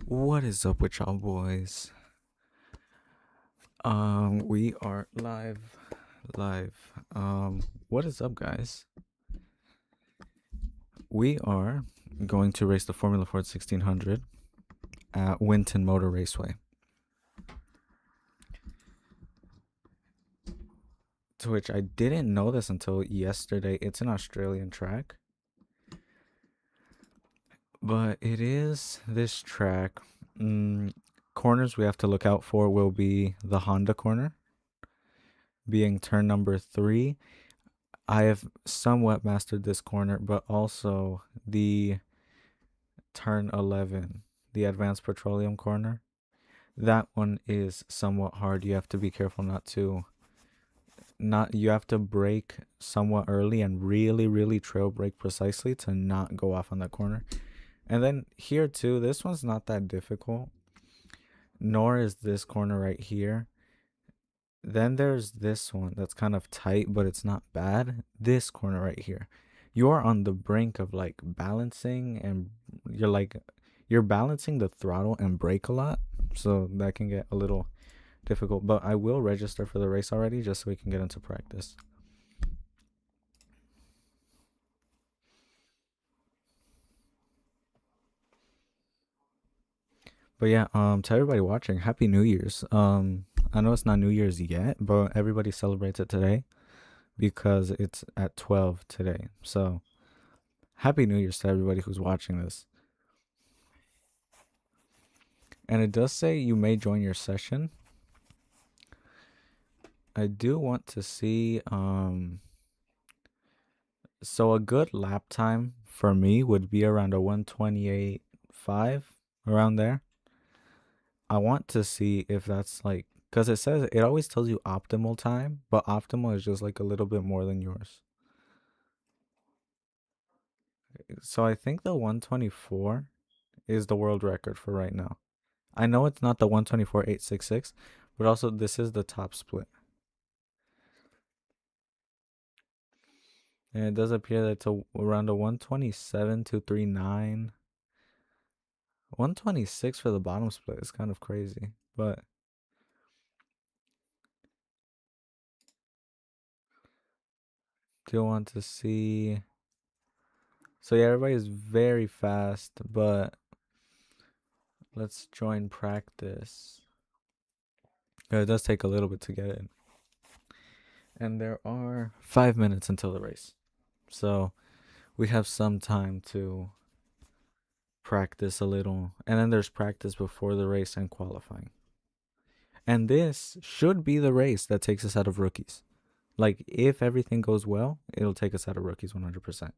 What is up with y'all boys? We are live. What is up, guys? We are going to race the Formula Ford 1600 at Winton Motor Raceway. To which I didn't know this until yesterday. It's an Australian track. But it is this track. Corners we have to look out for will be the Honda corner, being turn number 3. I have somewhat mastered this corner, but also the turn 11, the advanced petroleum corner. That one is somewhat hard. You have to be careful you have to brake somewhat early and really trail brake precisely to not go off on that corner. And then here too, this one's not that difficult, nor is this corner right here. Then there's this one that's kind of tight, but it's not bad. This corner right here, you're on the brink of like balancing, and you're balancing the throttle and brake a lot, so that can get a little difficult. But I will register for the race already just so we can get into practice. But yeah, to everybody watching, Happy New Year's. I know it's not New Year's yet, but everybody celebrates it today because it's at 12 today. So, Happy New Year's to everybody who's watching this. And it does say you may join your session. I do want to see, so a good lap time for me would be around a 128.5, around there. I want to see if that's like, because it always tells you optimal time, but optimal is just like a little bit more than yours. So I think the 124 is the world record for right now. I know it's not the 124.866, but also this is the top split. And it does appear that it's around a 127.239. 126 for the bottom split is kind of crazy, but do you want to see? So yeah, everybody's very fast, but let's join practice. It does take a little bit to get in. And there are 5 minutes until the race. So we have some time to practice a little. And then there's practice before the race and qualifying. And this should be the race that takes us out of rookies. Like, if everything goes well, it'll take us out of rookies 100%.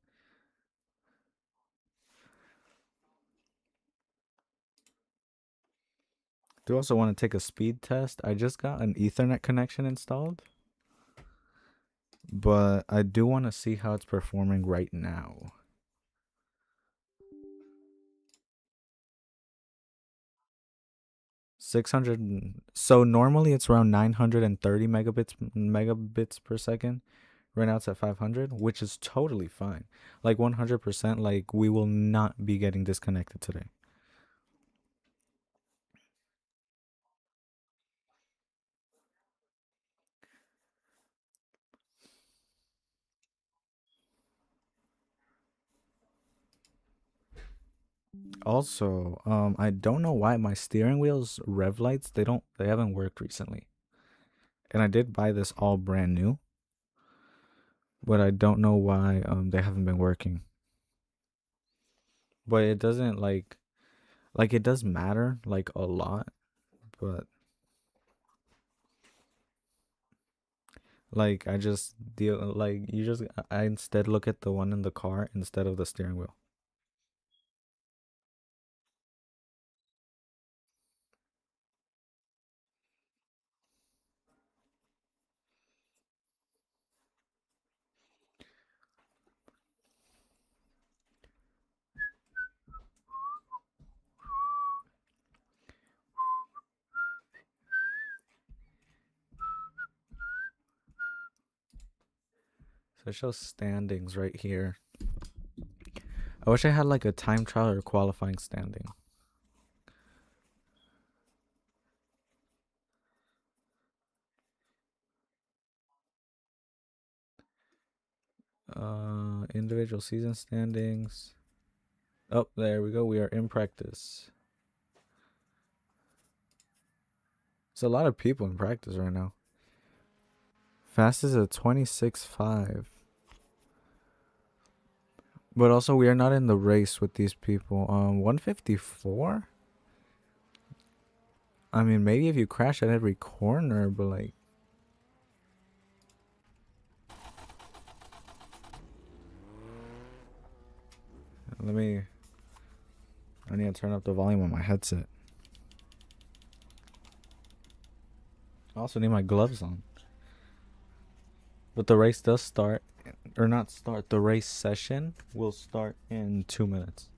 Do also want to take a speed test. I just got an Ethernet connection installed, but I do want to see how it's performing right now. 600. So normally it's around 930 megabits per second. Right now it's at 500, which is totally fine. Like 100%, like we will not be getting disconnected today. Also, I don't know why my steering wheel's rev lights, they haven't worked recently. And I did buy this all brand new, but I don't know why they haven't been working. But it doesn't like it does matter like a lot, but like I just deal like you just I instead look at the one in the car instead of the steering wheel. So it shows standings right here. I wish I had like a time trial or qualifying standing. Individual season standings. Oh, there we go. We are in practice. There's a lot of people in practice right now. Fastest at 26.5. But also, we are not in the race with these people. 154? I mean, maybe if you crash at every corner, but like... I need to turn up the volume on my headset. I also need my gloves on. But the race does start, or not start, the race session will start in 2 minutes.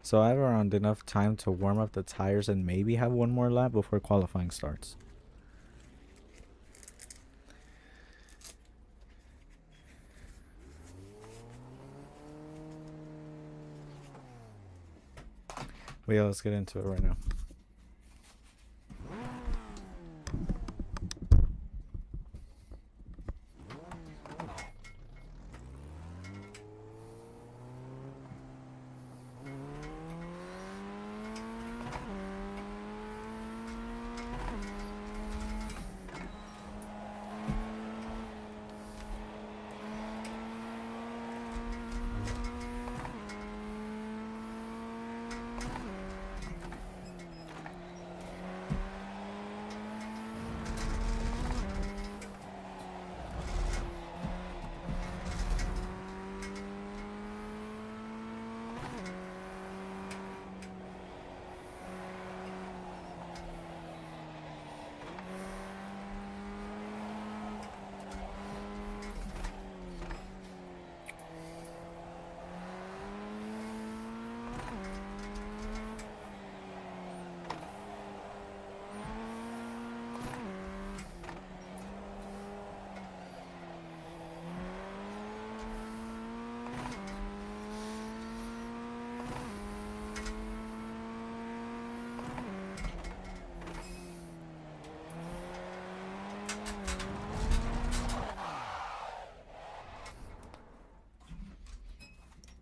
So I have around enough time to warm up the tires and maybe have one more lap before qualifying starts. But yeah, let's get into it right now.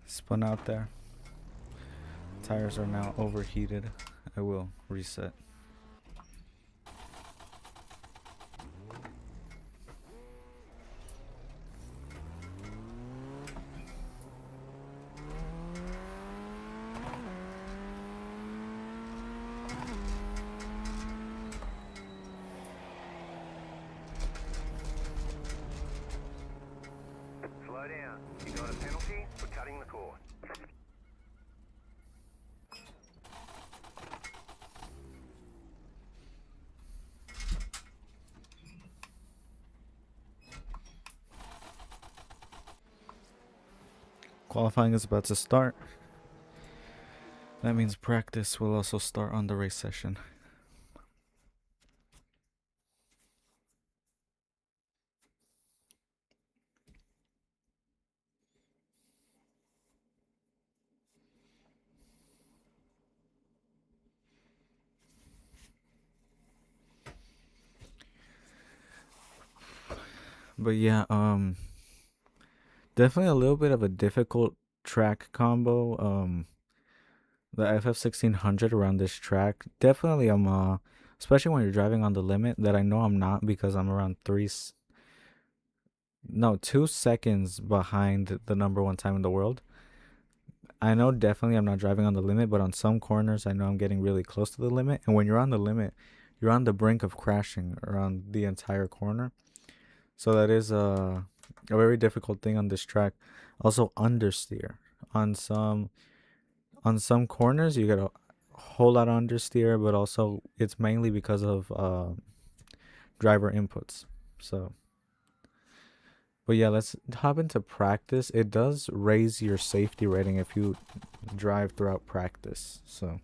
Spun out there. Tires are now overheated. I will reset. Slow down. You got a penalty for cutting the cord. Qualifying is about to start. That means practice will also start on the race session. But yeah, definitely a little bit of a difficult track combo. The FF1600 around this track, definitely especially when you're driving on the limit, that I know I'm not, because I'm around 2 seconds behind the #1 time in the world. I know definitely I'm not driving on the limit, but on some corners I know I'm getting really close to the limit. And when you're on the limit, you're on the brink of crashing around the entire corner. So that is a very difficult thing on this track. Also, understeer on some corners. You get a whole lot of understeer, but also it's mainly because of driver inputs. So, but yeah, let's hop into practice. It does raise your safety rating if you drive throughout practice. So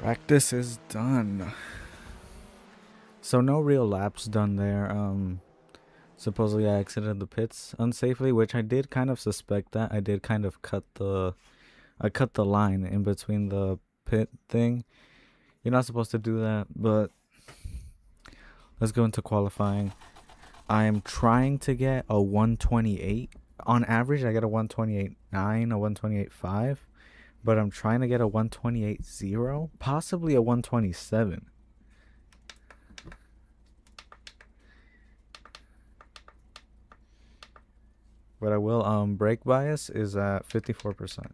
Practice is done. So no real laps done there. Supposedly I exited the pits unsafely, which I did kind of suspect that. I did kind of cut the line in between the pit thing. You're not supposed to do that, but let's go into qualifying. I am trying to get a 128. On average, I get a 128.9, a 128.5, but I'm trying to get a 128.0, possibly a 127. But I will, brake bias is at 54%.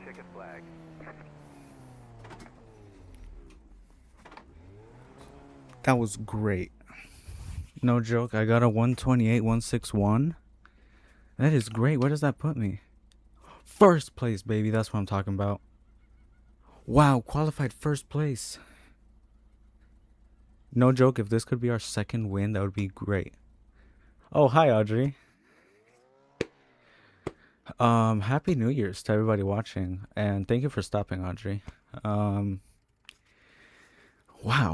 checkered flag. That was great. No joke, I got a 128, 161. That is great. Where does that put me? First place, baby. That's what I'm talking about. Wow, qualified first place. No joke, if this could be our second win, that would be great. Oh, hi, Audrey. Happy New Year's to everybody watching, and thank you for stopping, Audrey. Wow,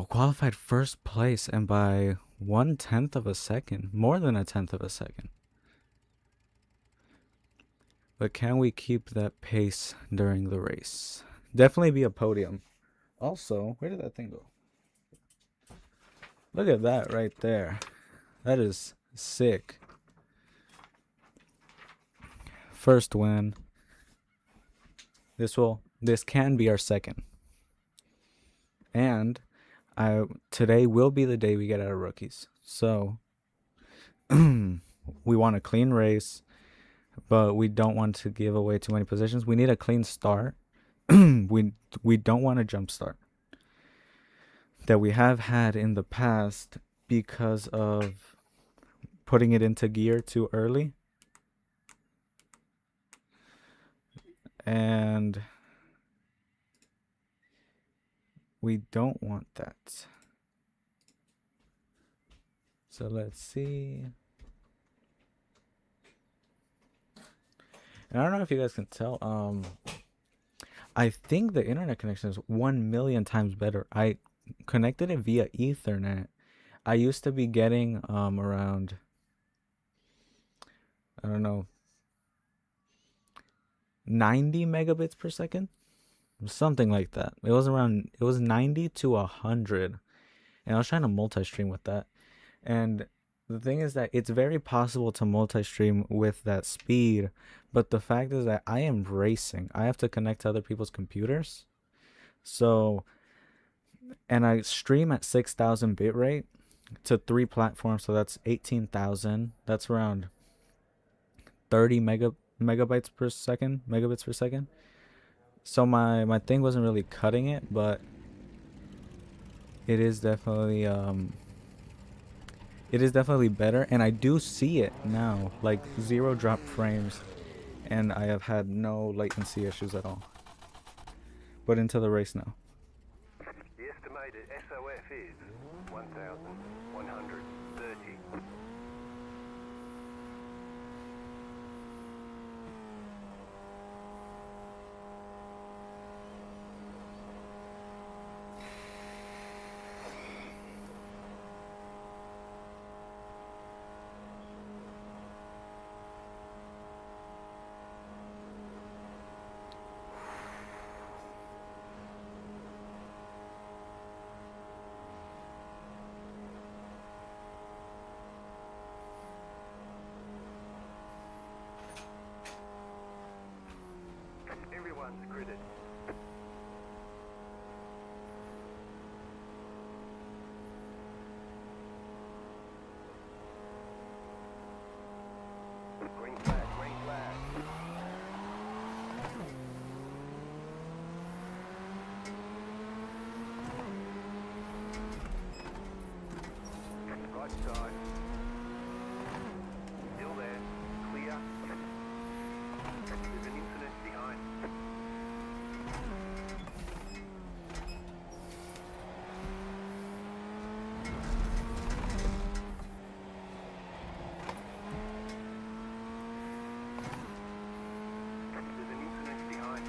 qualified first place, and by 1/10 of a second, more than a tenth of a second. But can we keep that pace during the race? Definitely be a podium. Also, where did that thing go? Look at that right there. That is sick. First win. This can be our second. And today will be the day we get out of rookies. So we want a clean race, but we don't want to give away too many positions. We need a clean start. we don't want a jump start that we have had in the past because of putting it into gear too early. And we don't want that. So let's see. And I don't know if you guys can tell. I think the internet connection is 1,000,000 times better. I connected it via Ethernet. I used to be getting around, I don't know, 90 megabits per second, something like that. It was 90 to 100, and I was trying to multi-stream with that. And the thing is that it's very possible to multi-stream with that speed, but the fact is that I am racing. I have to connect to other people's computers. So, and I stream at 6,000 bitrate to 3 platforms, so that's 18,000. That's around 30 megabits per second. So my thing wasn't really cutting it, but it is definitely better, and I do see it now, like 0 drop frames, and I have had no latency issues at all. But into the race now. The estimated SOF is 1,130. Everyone's gridded. Green flag, green flag. Right side. Still there. Clear. There's an incident behind. There's an incident behind.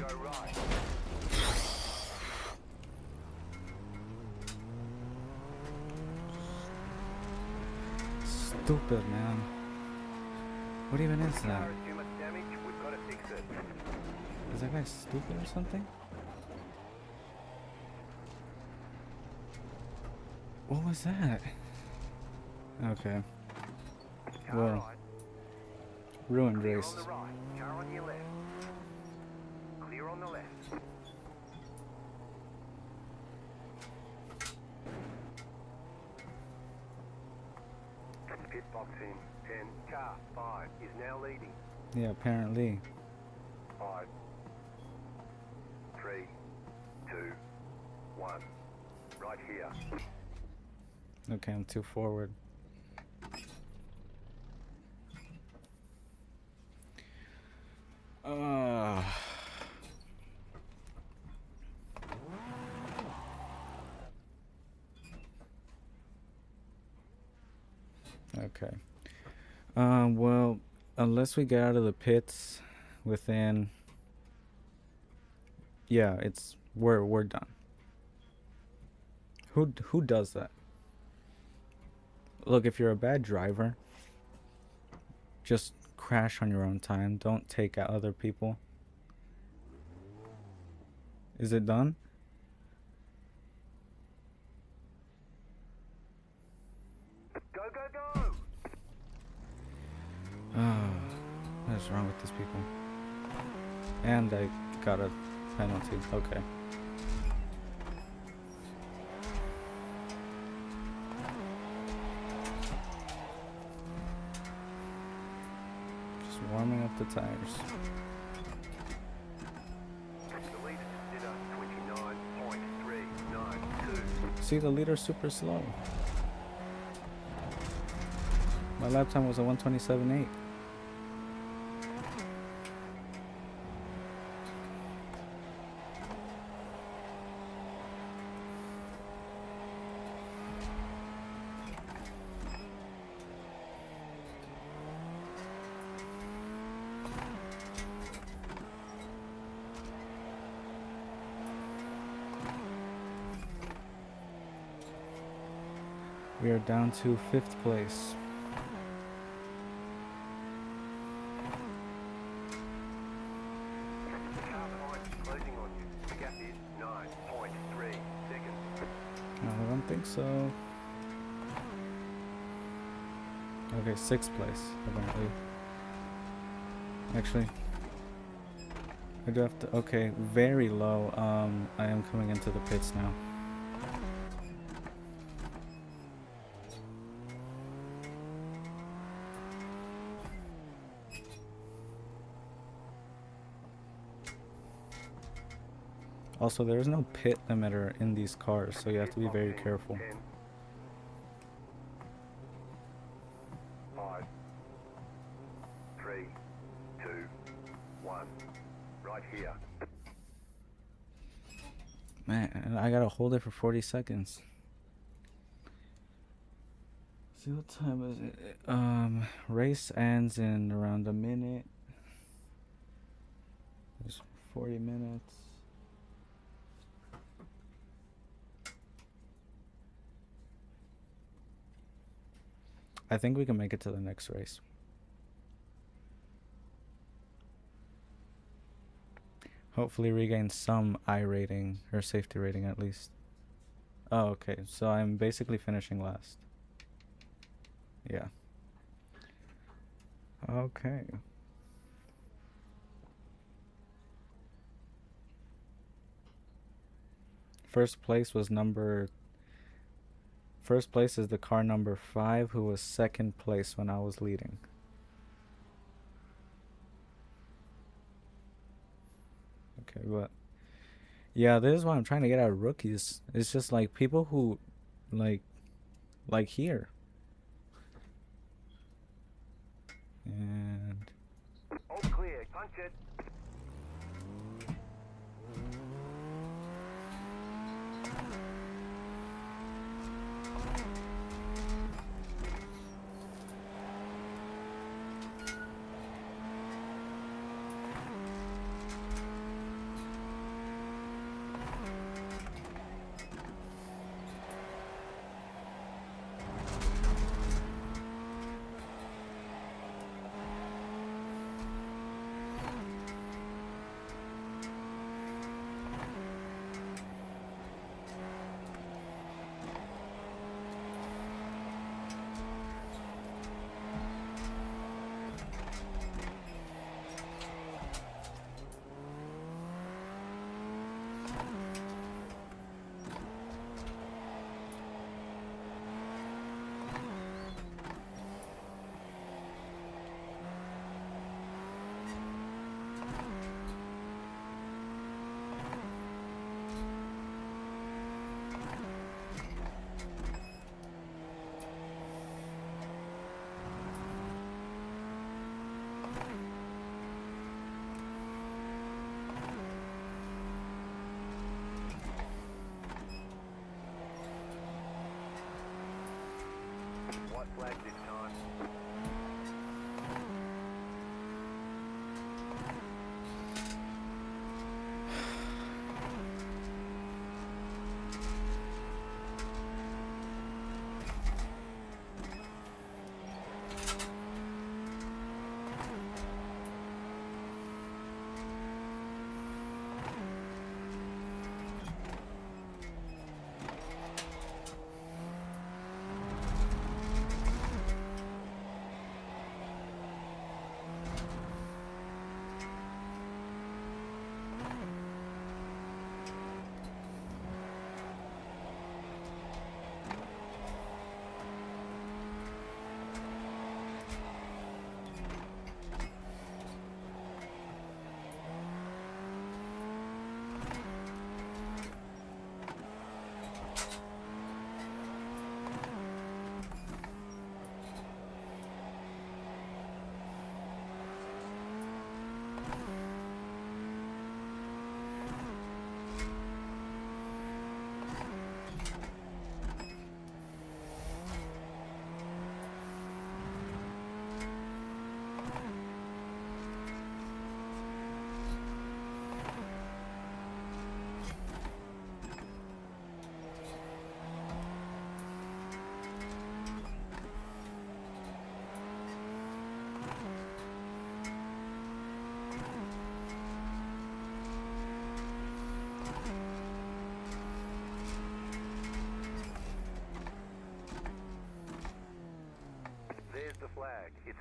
go right. Stupid, man. What even is Car that? has too much damage. We've got to fix it. Is that guy stupid or something? What was that? Okay. Car Well, right. ruined Clear race. on the right. Car on your left. Clear on the left. Pit box in. 10. Car 5 is now leading. Yeah, apparently. 5, 3, 2, 1. Right here. Okay, I'm too forward. Okay. Well, unless we get out of the pits within, yeah, we're done. Who does that? Look, if you're a bad driver, just crash on your own time. Don't take out other people. Is it done? Go, go, go! What is wrong with these people? And I got a penalty. Okay. Just warming up the tires. The leader just did a 29.392. See, the leader's super slow. My lap time was a 127.8. We are down to 5th place. The car behind is closing on you. The gap is 9.3 seconds. I don't think so. Okay, 6th place, apparently. Actually, I do have to. Okay, very low. I am coming into the pits now. Also, there is no pit limiter in these cars, so you have to be very careful. 10, 5, 3, 2, 1. Right here. Man, I gotta hold it for 40 seconds. See, what time is it? Race ends in around a minute. There's 40 minutes. I think we can make it to the next race. Hopefully regain some I rating, or safety rating at least. Oh, okay, so I'm basically finishing last. Yeah. Okay. First place is the car number 5, who was 2nd place when I was leading. Okay, but yeah, this is what I'm trying to get at rookies. It's just like people who like here. And All clear. Punch it.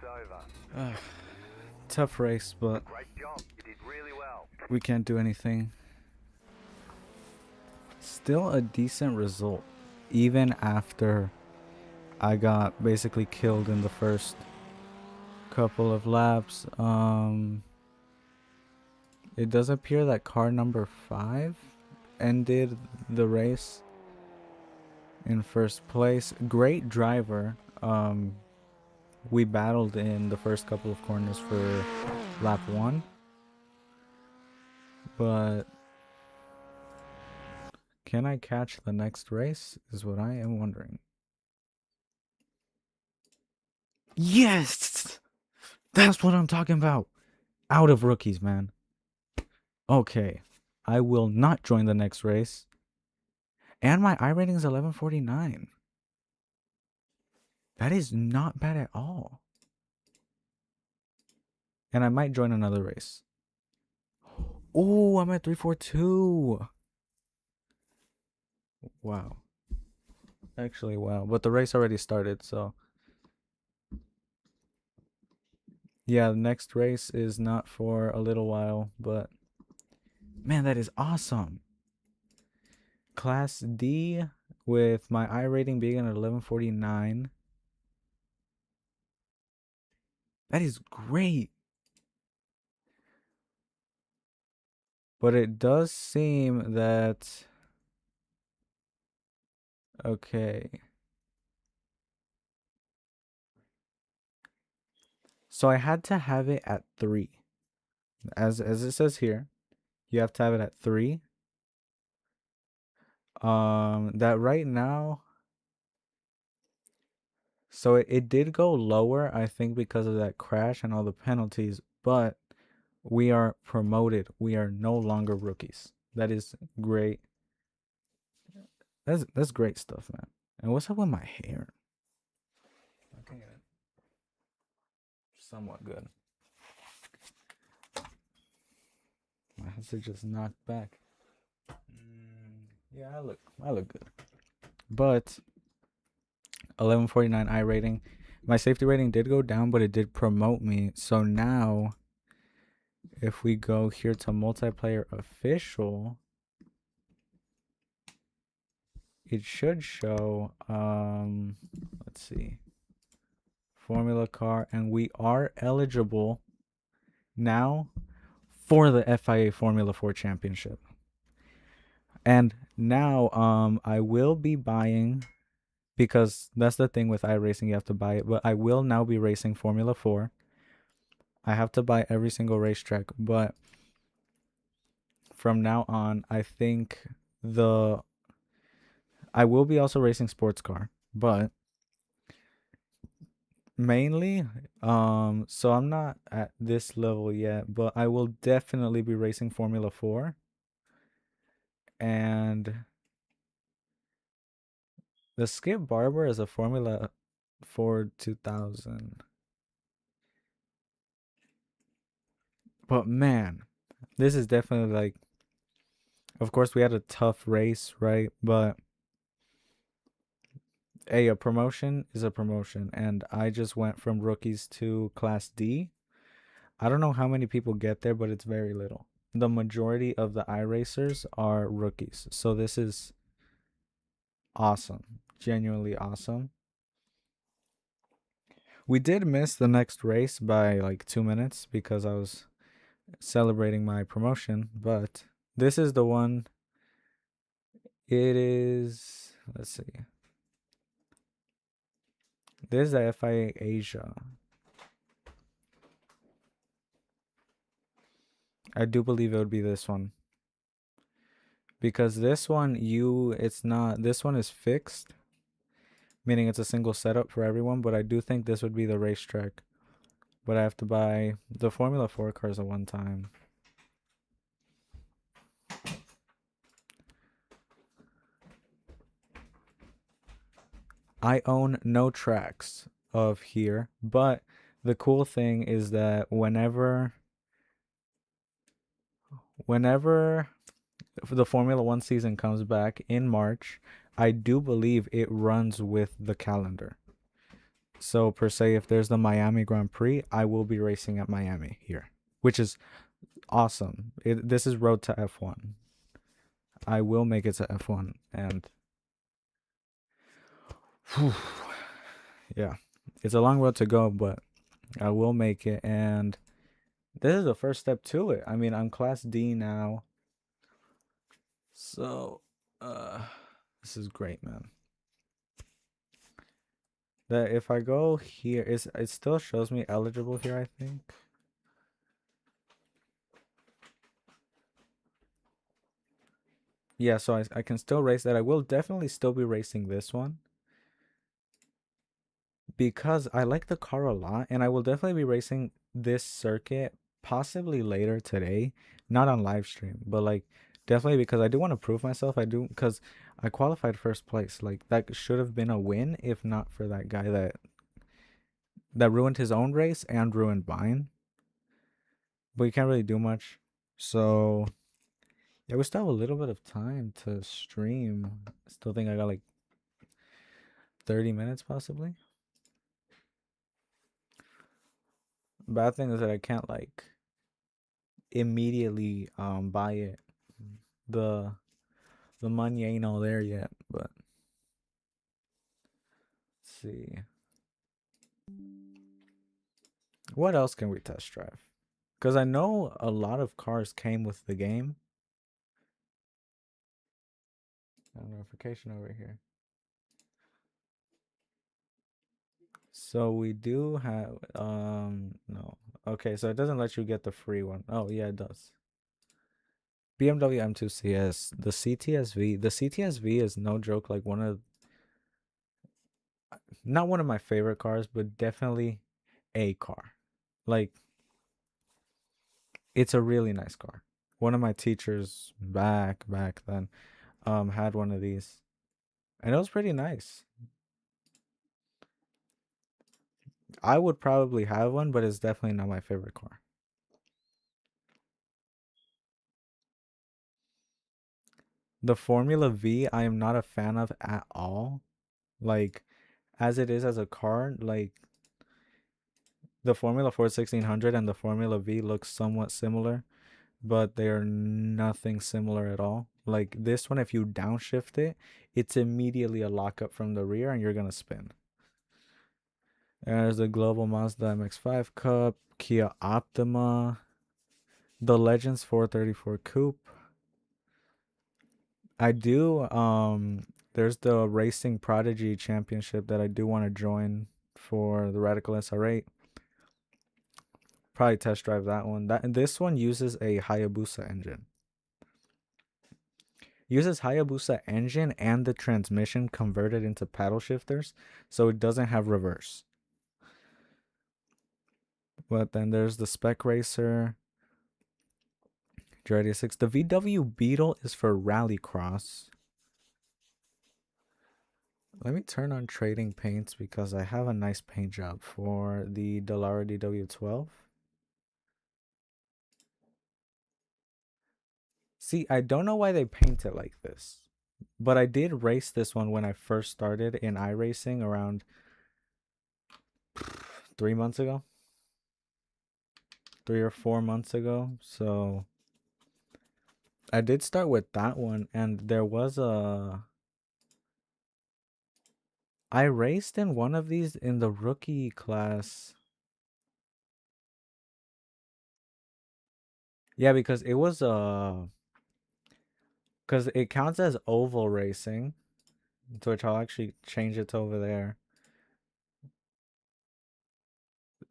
over. Tough race, but Great job. You did really well. we can't do anything. Still a decent result, even after I got basically killed in the first couple of laps. It does appear that car number 5 ended the race in first place. Great driver. We battled in the first couple of corners for lap 1, but can I catch the next race is what I am wondering. Yes! That's what I'm talking about. Out of rookies, man. Okay. I will not join the next race. And my I rating is 1149. That is not bad at all. And I might join another race. Oh, I'm at 342. Wow. Actually, wow. But the race already started, so. Yeah, the next race is not for a little while, but man, that is awesome. Class D with my I rating being at 1149. That is great. But it does seem that... Okay. So I had to have it at 3. As it says here, you have to have it at 3. That right now... So it did go lower, I think, because of that crash and all the penalties. But we are promoted. We are no longer rookies. That is great. That's great stuff, man. And what's up with my hair? Okay, somewhat good. My head's just knocked back. Yeah, I look good. But 1149 I rating. My safety rating did go down, but it did promote me. So now, if we go here to multiplayer official, it should show, let's see, Formula Car, and we are eligible now for the FIA Formula 4 Championship. And now, I will be buying, because that's the thing with iRacing, you have to buy it, but I will now be racing Formula 4. I have to buy every single racetrack, but from now on, I think I will be also racing sports car, but mainly, so I'm not at this level yet, but I will definitely be racing Formula 4. And the Skip Barber is a Formula 4 2000. But man, this is definitely like, of course, we had a tough race, right? But a promotion is a promotion, and I just went from rookies to Class D. I don't know how many people get there, but it's very little. The majority of the iRacers are rookies, so this is awesome, genuinely awesome. We did miss the next race by like 2 minutes because I was celebrating my promotion, but this is the one. It is, let's see. This is the FIA Asia. I do believe it would be this one. Because this one, it's not, this one is fixed, meaning it's a single setup for everyone, but I do think this would be the racetrack. But I have to buy the Formula 4 cars at one time. I own no tracks of here, but the cool thing is that whenever the Formula 1 season comes back in March, I do believe it runs with the calendar. So per se, if there's the Miami Grand Prix, I will be racing at Miami here, which is awesome. This is road to F1. I will make it to F1, and whew, yeah, it's a long road to go, but I will make it. And this is the first step to it. I mean, I'm Class D now, so uh, this is great, man. That if I go here, it still shows me eligible here, I think. Yeah, so I can still race that. I will definitely still be racing this one because I like the car a lot, and I will definitely be racing this circuit possibly later today, not on live stream, but like definitely because I do want to prove myself. I do because I qualified first place. Like that should have been a win if not for that guy that ruined his own race and ruined mine. But you can't really do much. So yeah, we still have a little bit of time to stream. Still think I got like 30 minutes possibly. Bad thing is that I can't like immediately buy it. The the money ain't all there yet, but let's see. What else can we test drive? Because I know a lot of cars came with the game. Notification over here. So we do have no. Okay, so it doesn't let you get the free one. Oh yeah, it does. BMW M2 CS, the CTSV. The CTSV is no joke, like one of not one of my favorite cars, but definitely a car. Like it's a really nice car. One of my teachers back then had one of these, and it was pretty nice. I would probably have one, but it's definitely not my favorite car. The Formula V, I am not a fan of at all. Like as it is as a car, like the Formula Ford 1600 and the Formula V look somewhat similar, but they are nothing similar at all. Like this one, if you downshift it, it's immediately a lockup from the rear and you're gonna spin. There's the Global Mazda MX-5 Cup, Kia Optima, the Legends 434 Coupe. I do there's the Racing Prodigy Championship that I do want to join for the Radical SR8. Probably test drive that one. This one uses a Hayabusa engine. Uses Hayabusa engine and the transmission converted into paddle shifters, so it doesn't have reverse. But then there's the Spec Racer, GR86. The VW Beetle is for rallycross. Let me turn on trading paints because I have a nice paint job for the Dallara DW12. See, I don't know why they paint it like this, but I did race this one when I first started in iRacing around 3 months ago, 3 or 4 months ago. So I did start with that one, and there was I raced in one of these in the rookie class. Yeah, because it was because it counts as oval racing, to which I'll actually change it to over there.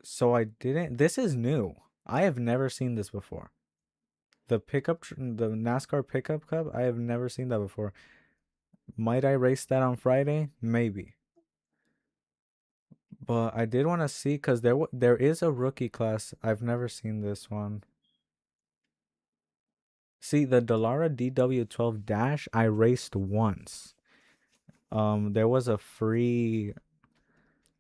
So I didn't. This is new. I have never seen this before. The the NASCAR pickup cup. I have never seen that before. Might I race that on Friday? Maybe. But I did want to see because there is a rookie class. I've never seen this one. See the Dallara DW12 Dash. I raced once. There was a free,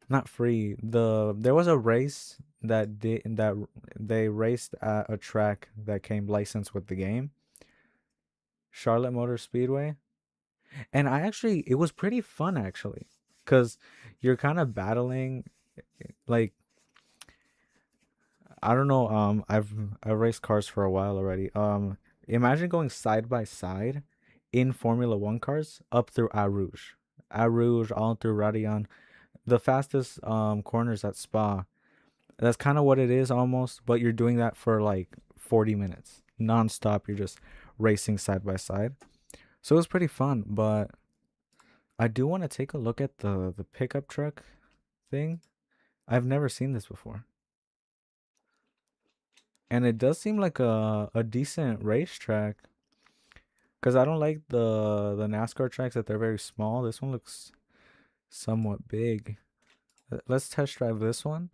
not free. There was a race that they raced at a track that came licensed with the game, Charlotte Motor Speedway. And it was pretty fun actually, because you're kind of battling. Like, I don't know. I've raced cars for a while already. Imagine going side by side in Formula One cars up through Eau Rouge, all through Radion. The fastest corners at Spa. That's kind of what it is almost, but you're doing that for like 40 minutes nonstop. You're just racing side by side. So it was pretty fun, but I do want to take a look at the pickup truck thing. I've never seen this before. And it does seem like a decent racetrack because I don't like the NASCAR tracks that they're very small. This one looks somewhat big. Let's test drive this one,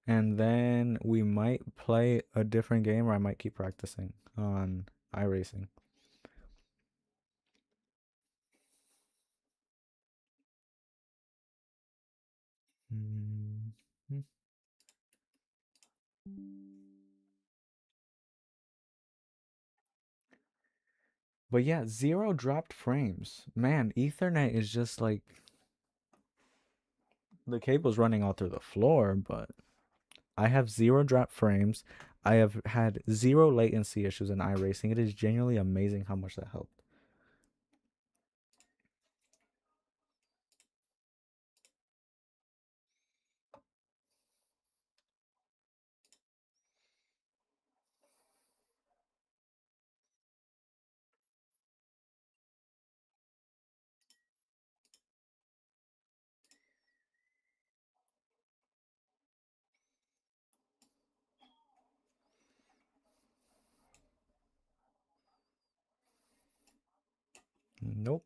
and then we might play a different game, or I might keep practicing on iRacing. Mhm. But yeah, zero dropped frames. Man, Ethernet is just like the cable's running all through the floor, but I have zero drop frames. I have had zero latency issues in iRacing. It is genuinely amazing how much that helped. Nope.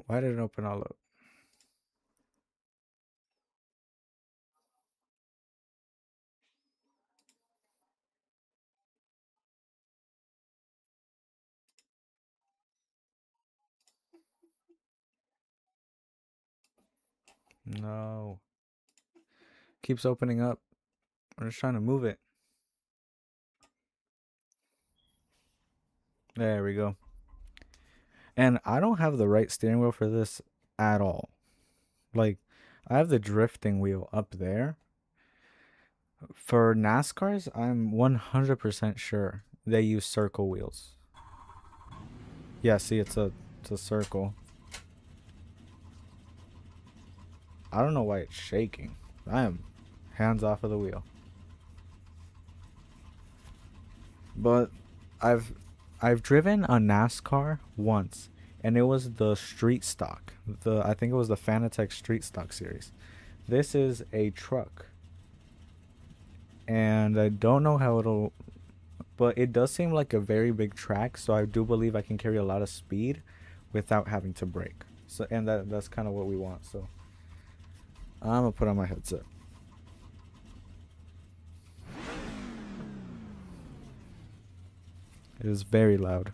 Why did it open all up? No. Keeps opening up. I'm just trying to move it. There we go. And I don't have the right steering wheel for this at all. Like, I have the drifting wheel up there. For NASCARs, I'm 100% sure they use circle wheels. Yeah, see, it's a circle. I don't know why it's shaking. I am hands off of the wheel. But I've I've driven a NASCAR once, and it was the street stock. I think it was the Fanatec Street Stock series. This is a truck, and I don't know how it'll, but it does seem like a very big track. So I do believe I can carry a lot of speed without having to brake. So and that's kind of what we want. So I'm gonna put on my headset. It is very loud.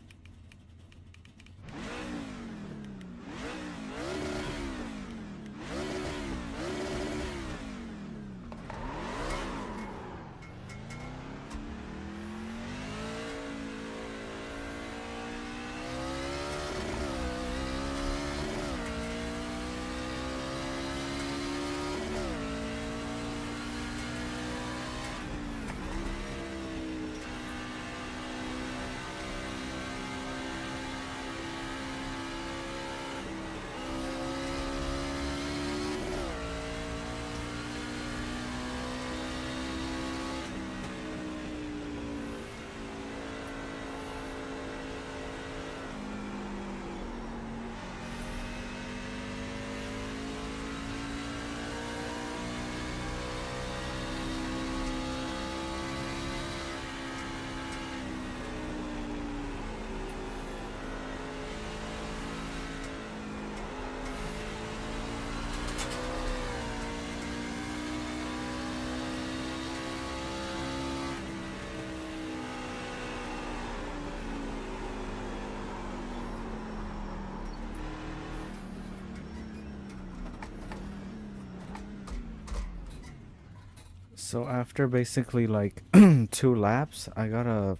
So after basically like 2 laps, I got a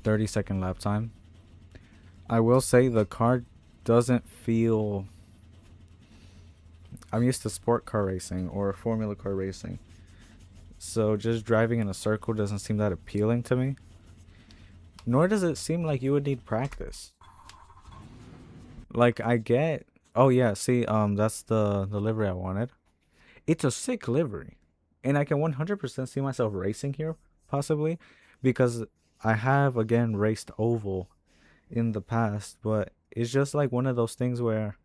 30-second lap time. I will say the car doesn't feel I'm used to sport car racing or formula car racing. So just driving in a circle doesn't seem that appealing to me. Nor does it seem like you would need practice. Like I get, oh yeah, see, that's the livery I wanted. It's a sick livery, and I can 100% see myself racing here, possibly, because I have again raced oval in the past, but it's just like one of those things where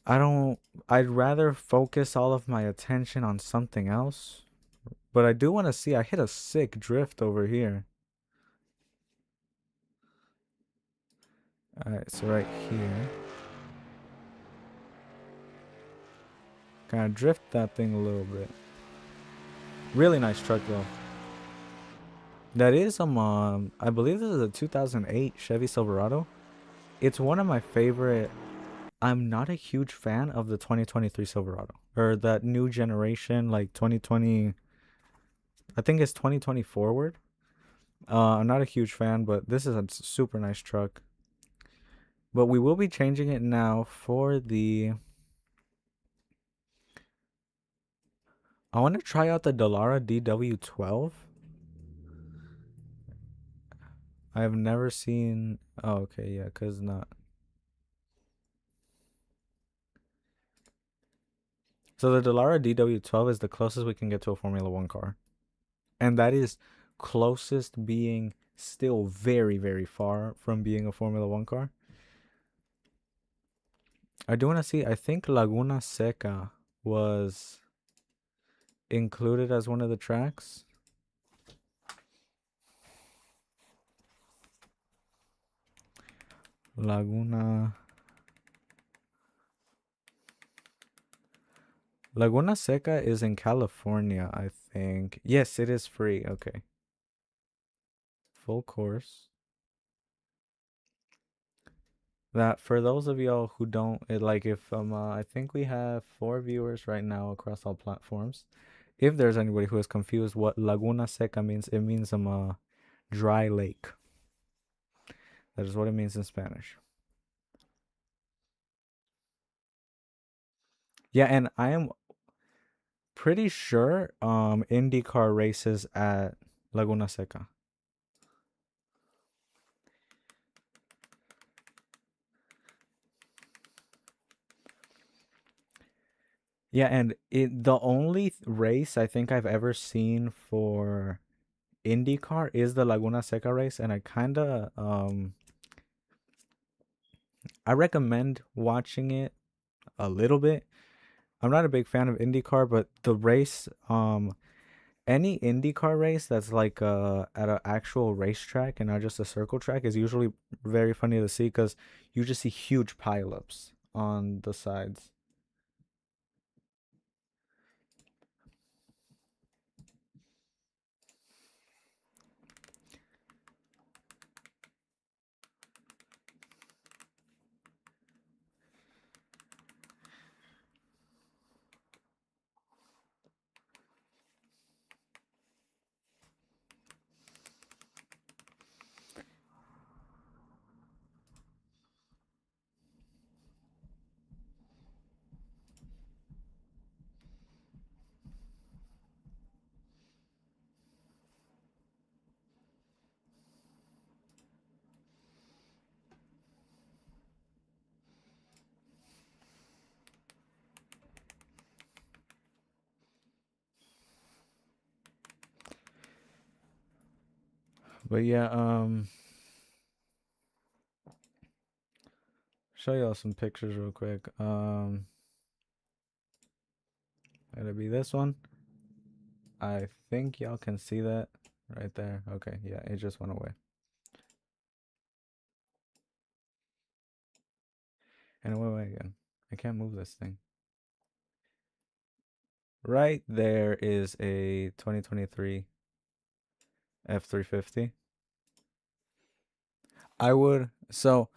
I don't. I'd rather focus all of my attention on something else. But I do want to see. I hit a sick drift over here. Alright, so right here. Kind of drift that thing a little bit. Really nice truck though. That is I believe this is a 2008 Chevy Silverado. It's one of my favorite. I'm not a huge fan of the 2023 Silverado or that new generation like 2020. I think it's 2020 forward. I'm not a huge fan, but this is a super nice truck. But we will be changing it now for the. I want to try out the Dallara DW12. I have never seen. Oh, okay, yeah, cause not. So the Dallara DW12 is the closest we can get to a Formula One car, and that is closest being still very, very far from being a Formula One car. I do want to see. I think Laguna Seca was included as one of the tracks. Laguna. Laguna Seca is in California, I think. Yes, it is free. Okay. Full course. That for those of y'all who don't like if I think we have 4 viewers right now across all platforms. If there's anybody who is confused what Laguna Seca means, it means dry lake. That is what it means in Spanish. Yeah, and I am pretty sure IndyCar races at Laguna Seca. Yeah, and the only race I think I've ever seen for IndyCar is the Laguna Seca race, and I recommend watching it a little bit. I'm not a big fan of IndyCar, but the race, any IndyCar race that's like at an actual racetrack and not just a circle track is usually very funny to see because you just see huge pileups on the sides. But yeah, show y'all some pictures real quick. It'll be this one. I think y'all can see that right there. Okay, yeah, it just went away. And it went away again. I can't move this thing. Right there is a 2023 F350. I would so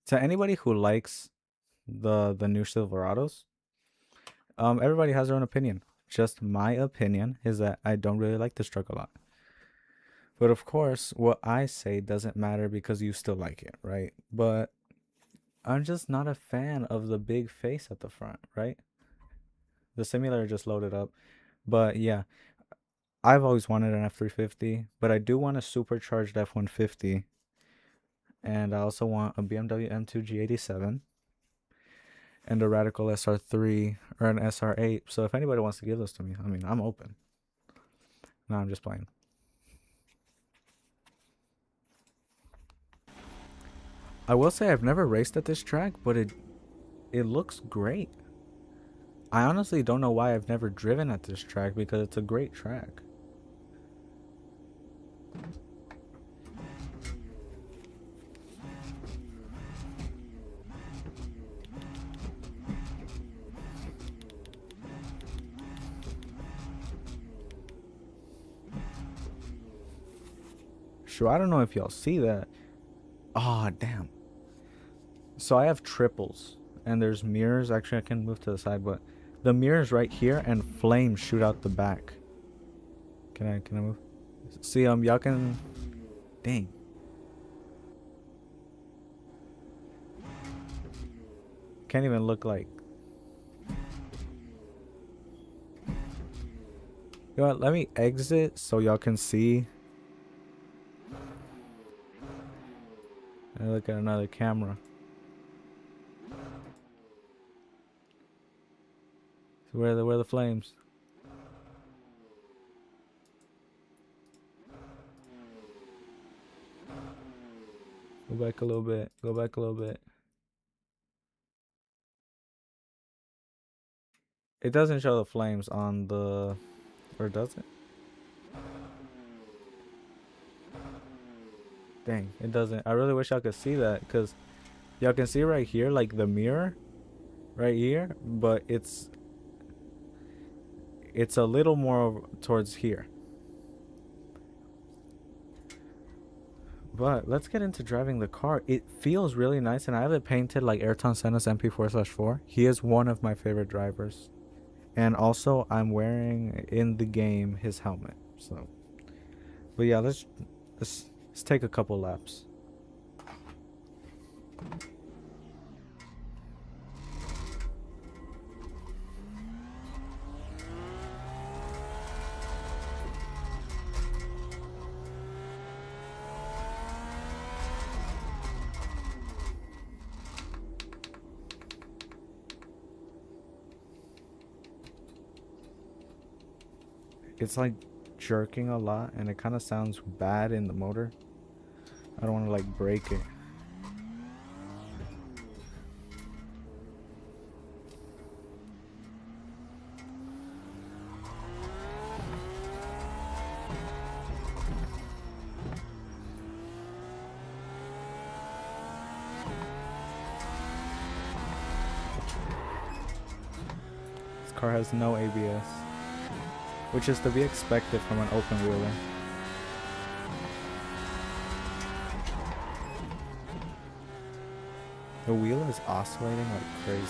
to anybody who likes the new Silverados, everybody has their own opinion. Just my opinion is that I don't really like this truck a lot. But of course, what I say doesn't matter because you still like it, right? But I'm just not a fan of the big face at the front, right? The simulator just loaded up. But yeah, I've always wanted an F350, but I do want a supercharged F150. And I also want a BMW M2 G87 and a Radical SR3 or an SR8. So if anybody wants to give those to me, I mean, I'm open. No, I'm just playing. I will say I've never raced at this track, but it looks great. I honestly don't know why I've never driven at this track because it's a great track. Sure, I don't know if y'all see that. Ah, oh, damn. So I have triples and there's mirrors. Actually, I can move to the side, but the mirrors right here and flames shoot out the back. Can I move? See, y'all can. Dang. Can't even look like. You know what? Let me exit so y'all can see. And look at another camera. So where are the flames? Go back a little bit. Go back a little bit. It doesn't show the flames on the, or does it? Dang, it doesn't. I really wish I could see that because y'all can see right here, like the mirror right here, but it's a little more towards here. But let's get into driving the car. It feels really nice, and I have it painted like Ayrton Senna's MP4/4. He is one of my favorite drivers. And also, I'm wearing in the game his helmet. So, but yeah, let's take a couple laps. It's like jerking a lot, and it kind of sounds bad in the motor. I don't want to like break it. This car has no ABS, which is to be expected from an open wheeler. The wheel is oscillating like crazy.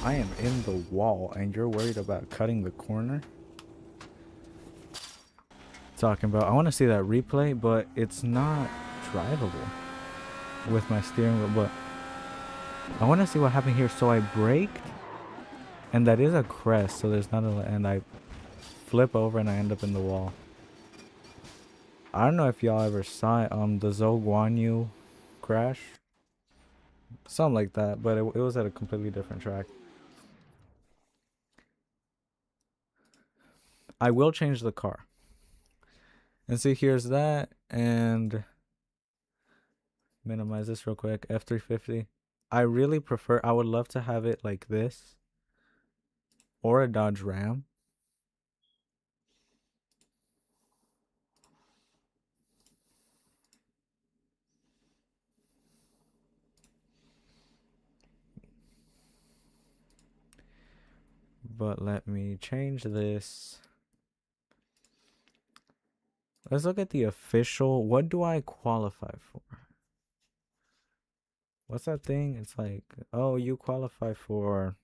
I am in the wall and you're worried about cutting the corner? Talking about, I want to see that replay, but it's not drivable with my steering wheel. But I want to see what happened here. So I braked, and that is a crest, so there's not a, and I flip over and I end up in the wall. I don't know if y'all ever saw it, the Zhou Guanyu crash, something like that, but it was at a completely different track. I will change the car. And see, here's that, and minimize this real quick. F350. I really prefer, I would love to have it like this, or a Dodge Ram. But let me change this. Let's look at the official. What do I qualify for? What's that thing? It's like, oh, you qualify for,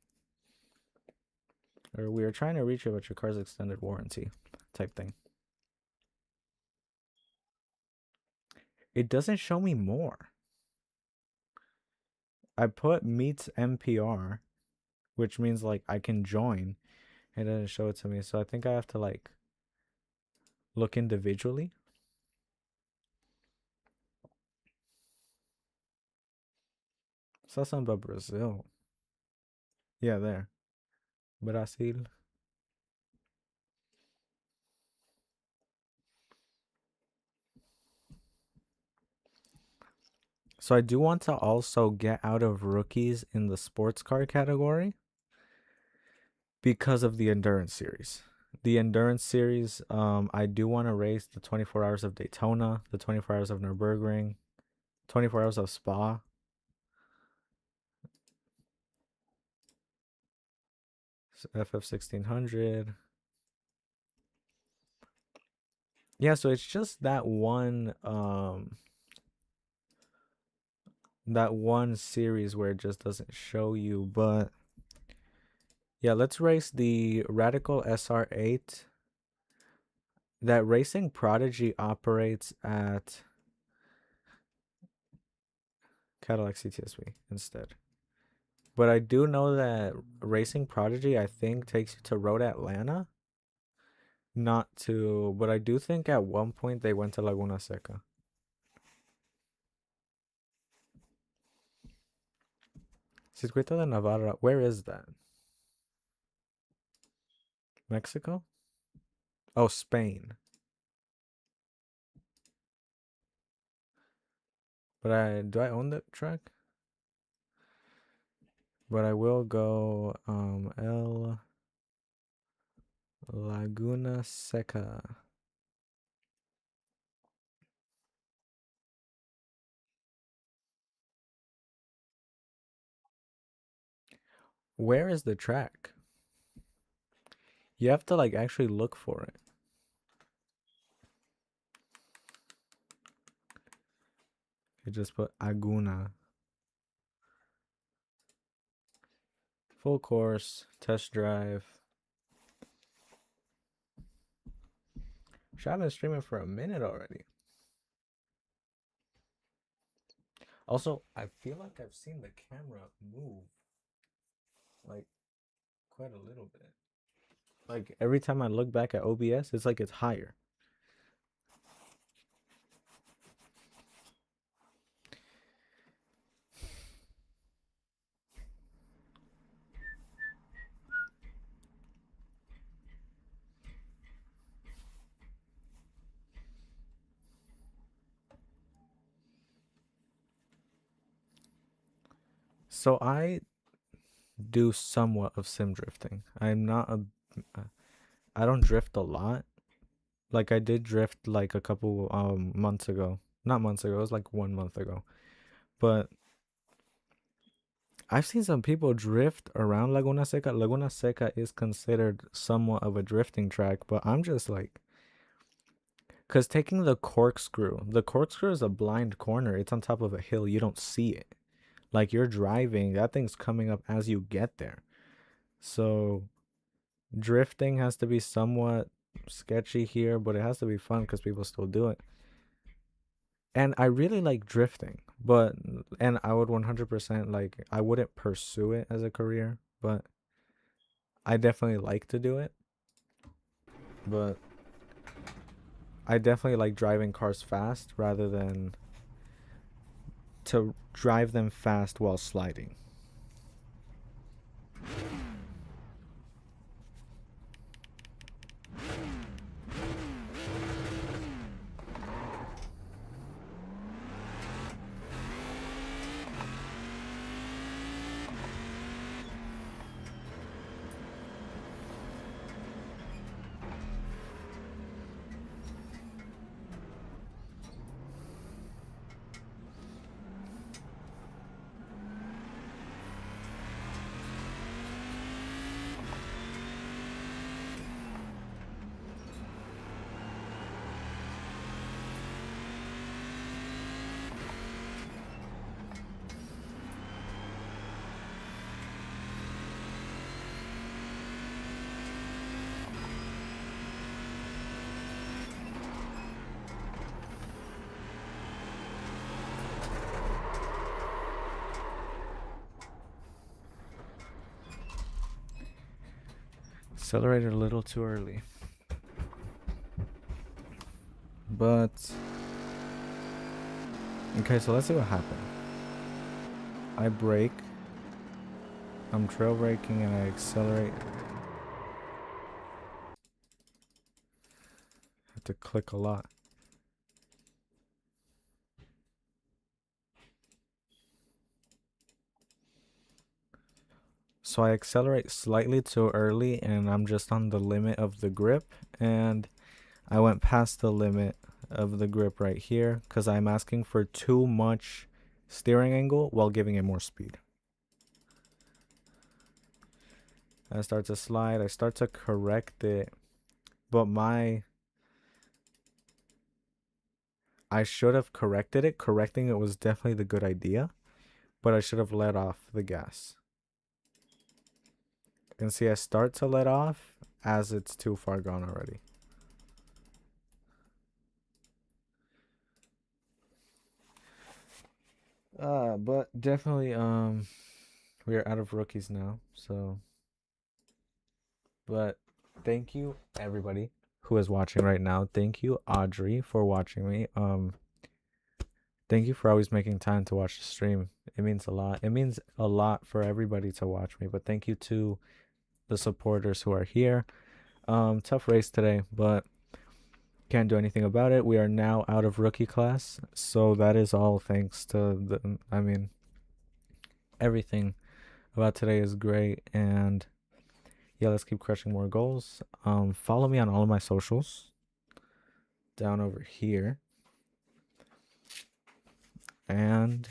or we are trying to reach you about your car's extended warranty type thing. It doesn't show me more. I put meets MPR, which means like I can join. It doesn't show it to me. So I think I have to like look individually. Saw something about Brazil. Yeah, there. Brazil. So I do want to also get out of rookies in the sports car category because of the endurance series. The endurance series, I do want to race the 24 hours of Daytona, the 24 hours of Nürburgring, 24 hours of Spa. FF1600. Yeah, so it's just that one series where it just doesn't show you, but yeah, let's race the Radical SR8. That Racing Prodigy operates at Cadillac CTSV instead. But I do know that Racing Prodigy, I think, takes you to Road Atlanta. Not to, but I do think at one point they went to Laguna Seca. Circuito de Navarra, where is that? Mexico? Oh, Spain. But do I own the track? But I will go El Laguna Seca. Where is the track? You have to like actually look for it. You just put Aguna. Full course, test drive. I've been streaming for a minute already. Also, I feel like I've seen the camera move like quite a little bit. Like every time I look back at OBS, it's like it's higher. So I do somewhat of sim drifting. I don't drift a lot. Like I did drift like a couple months ago. Not months ago, it was like 1 month ago. But I've seen some people drift around Laguna Seca. Laguna Seca is considered somewhat of a drifting track, but I'm just like, because taking the corkscrew is a blind corner. It's on top of a hill. You don't see it. Like you're driving, that thing's coming up as you get there. So drifting has to be somewhat sketchy here, but it has to be fun because people still do it. And I really like drifting, and I would 100% like, I wouldn't pursue it as a career, but I definitely like to do it. But I definitely like driving cars fast rather than to drive them fast while sliding. accelerated a little too early. But okay, so let's see what happened. I brake. I'm trail braking and I accelerate. I have to click a lot. So I accelerate slightly too early and I'm just on the limit of the grip, and I went past the limit of the grip right here because I'm asking for too much steering angle while giving it more speed. I start to slide, I start to correct it, but I should have corrected it. Correcting it was definitely the good idea, but I should have let off the gas. And see, I start to let off as it's too far gone already. But definitely, we are out of rookies now, so. But thank you everybody who is watching right now. Thank you Audrey for watching me. Thank you for always making time to watch the stream. It means a lot. It means a lot for everybody to watch me. But thank you to the supporters who are here. Tough race today, but can't do anything about it. We are now out of rookie class, so that is all thanks to the. I mean, everything about today is great, and yeah, let's keep crushing more goals. Follow me on all of my socials down over here, and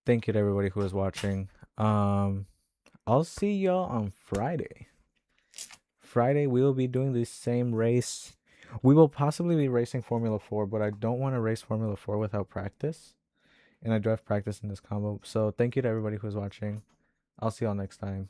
thank you to everybody who is watching. I'll see y'all on Friday. Friday we will be doing the same race. We will possibly be racing Formula 4, but I don't want to race Formula 4 without practice, and I do have practice in this combo. So thank you to everybody who's watching. I'll see y'all next time.